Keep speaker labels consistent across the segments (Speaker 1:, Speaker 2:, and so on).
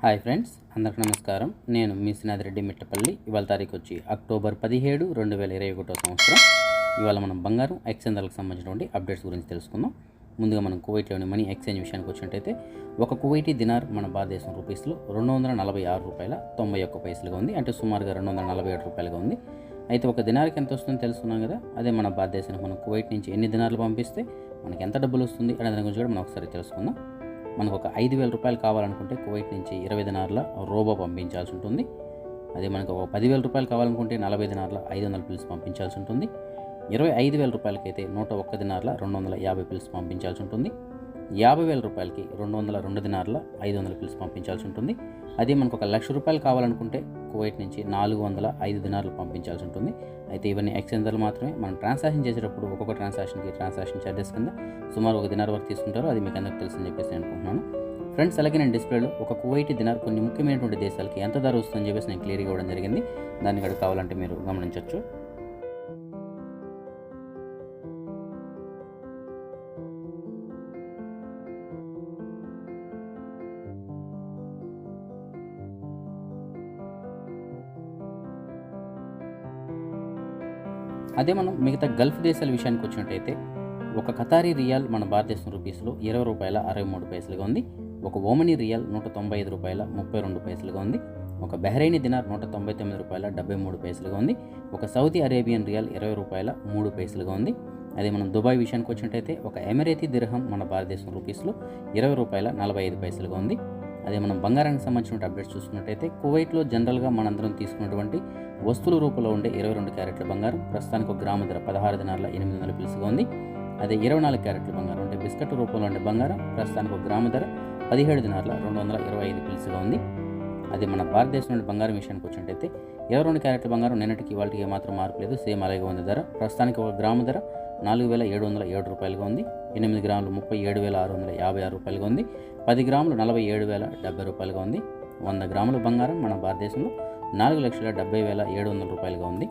Speaker 1: Hi friends, అందరికీ నమస్కారం. నేను మీ శ్రీనాథరెడ్డి మిట్టపల్లి. ఇవాళ తారీఖు వచ్చి అక్టోబర్ 17, 2021 సంవత్సరం. ఇవాళ మనం బంగారం ఎక్స్చేంజ్లకు సంబంధించినటువంటి అప్డేట్స్ గురించి తెలుసుకుందాం. ముందుగా మనం కువైట్లోని మనీ ఎక్స్చేంజ్ విషయానికి వచ్చినట్టయితే ఒక కువైటీ దినార్ మన భారతదేశం రూపీస్లో $246.91 ఉంది. అంటే సుమారుగా $247 ఉంది. అయితే ఒక దినార్కి ఎంత వస్తుందో తెలుసుకున్నాం కదా. అదే మన భారతదేశానికి మనం కువైట్ నుంచి ఎన్ని దినార్లు పంపిస్తే మనకి ఎంత డబ్బులు వస్తుంది అనే దాని గురించి కూడా మనం ఒకసారి తెలుసుకుందాం. మనకు ఒక $5,000 కావాలనుకుంటే కువైట్ నుంచి 20 దినార్ల రోబో పంపించాల్సి ఉంటుంది. అదే మనకు ఒక $10,000 కావాలనుకుంటే 40 దినార్ల 500 పిల్స్ పంపించాల్సి ఉంటుంది. $25,000 అయితే 101 దినార్ల 250 పిల్స్ పంపించాల్సి ఉంటుంది. $50,000కి 202 దినార్ల 500 పిల్స్ పంపించాల్సి ఉంటుంది. అదే మనకు ఒక $1,00,000 కావాలనుకుంటే కువైట్ నుంచి 405 దినార్లు పంపించాల్సి ఉంటుంది. అయితే ఇవన్నీ ఎక్స్చేంజర్లు మాత్రమే. మనం ట్రాన్సాక్షన్ చేసేటప్పుడు ఒక్కొక్క ట్రాన్సాక్షన్ ఛార్జెస్ కింద సుమారు $1 దినార్ వరకు తీసుకుంటారు. అది మీకు అందరికీ తెలుసని చెప్పేసి నేను అనుకుంటున్నాను. ఫ్రెండ్స్, అలాగే నేను డిస్ప్లేలో ఒక కువైటీ దినార్ కొన్ని ముఖ్యమైనటువంటి దేశాలకి ఎంత ధర వస్తుందని చెప్పేసి నేను క్లియర్గా ఇవ్వడం జరిగింది. దాన్ని కూడా కావాలంటే మీరు గమనించవచ్చు. అదే మనం మిగతా గల్ఫ్ దేశాల విషయానికి వచ్చినట్టయితే ఒక ఖతారీ రియాల్ మన భారతదేశం రూపీస్లో $20.63 ఉంది. ఒక ఓమనీ రియాల్ $195.32 ఉంది. ఒక బహ్రైనీ దినార్ $199.73 ఉంది. ఒక సౌదీ అరేబియన్ రియాల్ $20.03 ఉంది. అదే మనం దుబాయ్ విషయానికి వచ్చినట్టయితే ఒక ఎమిరేతీ దిర్హం మన భారతదేశం రూపీస్లో $20.45 ఉంది. అదే మనం బంగారానికి సంబంధించిన అప్డేట్స్ చూసుకున్నట్టయితే కువైట్లో జనరల్గా మనందరం తీసుకున్నటువంటి వస్తువుల రూపంలో ఉండే 22 క్యారెట్ల బంగారం ప్రస్తుతానికి ఒక గ్రాము ధర 16 దినార్ల 800 పిల్స్గా ఉంది. అదే 24 క్యారెట్ల బంగారం అంటే బిస్కెట్ రూపంలో ఉండే బంగారం ప్రస్తుతానికి ఒక గ్రాము ధర 17 దినార్ల 225 పిల్స్గా ఉంది. అదే మన భారతదేశంలోని బంగారం విషయానికి వచ్చినట్టయితే 22 క్యారెట్ల బంగారం నిన్నటికి వాళ్ళకి ఏమాత్రం మార్పు లేదు, సేమ్ అలాగే ఉంది ధర. ప్రస్తుతానికి ఒక గ్రాము ధర $4,707 ఉంది. 8 గ్రాములు $37,656 ఉంది. 10 గ్రాములు $47,070 ఉంది. 100 గ్రాముల బంగారం మన భారతదేశంలో $4,70,700 ఉంది.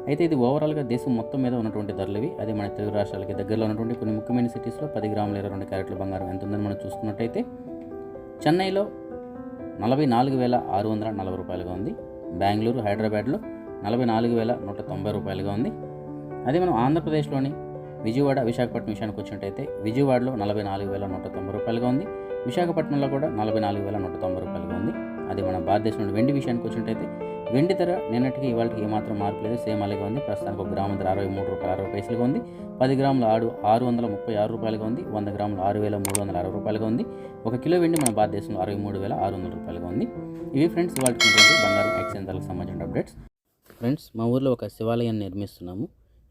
Speaker 1: అయితే ఇది ఓవరాల్గా దేశం మొత్తం మీద ఉన్నటువంటి ధరలు ఇవి. అదే మన తెలుగు రాష్ట్రాలకి దగ్గరలో ఉన్నటువంటి కొన్ని ముఖ్యమైన సిటీస్లో 10 గ్రాముల 22 క్యారెట్ల బంగారం ఎంత ఉందని మనం చూసుకున్నట్టయితే చెన్నైలో $44,640 ఉంది. బెంగళూరు, హైదరాబాద్లో $44,190 ఉంది. అదే మనం ఆంధ్రప్రదేశ్లోని విజయవాడ, విశాఖపట్నం విషయానికి వచ్చినట్టయితే విజయవాడలో $44,190 ఉంది. విశాఖపట్నంలో కూడా $44,190 ఉంది. అదే మన భారతదేశంలో వెండి విషయానికి వచ్చినట్టయితే వెండి ధర నిన్నటికి ఇవాళకి ఏమాత్రం మార్పు లేదు, సేమ్ అలాగే ఉంది. ప్రస్తుతానికి ఒక గ్రాము ధర $63.60 ఉంది. 10 గ్రాముల $636 ఉంది. 100 గ్రాములు $6,360 ఉంది. 1 కిలో వెండి మన భారతదేశంలో $63,600 ఉంది. ఇవి ఫ్రెండ్స్ ఇవాళ బంగారం ఎక్స్చేంజ్లకు సంబంధించిన అప్డేట్స్. ఫ్రెండ్స్, మా ఊర్లో ఒక శివాలయాన్ని నిర్మిస్తున్నాము.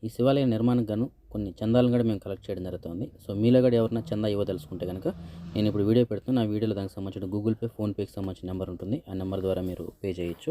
Speaker 1: ఈ శివాలయ నిర్మాణం గాను కొన్ని చందాలను కూడా మేము కలెక్ట్ చేయడం జరుగుతుంది. సో మీలో కూడా ఎవరైనా చందా ఇవ్వదలుచుకుంటే కనుక నేను ఇప్పుడు వీడియో పెడుతున్నా. ఆ వీడియోలో దానికి సంబంధించిన గూగుల్ పే, ఫోన్పేకి సంబంధించిన నెంబర్ ఉంటుంది. ఆ నెంబర్ ద్వారా మీరు పే చేయొచ్చు.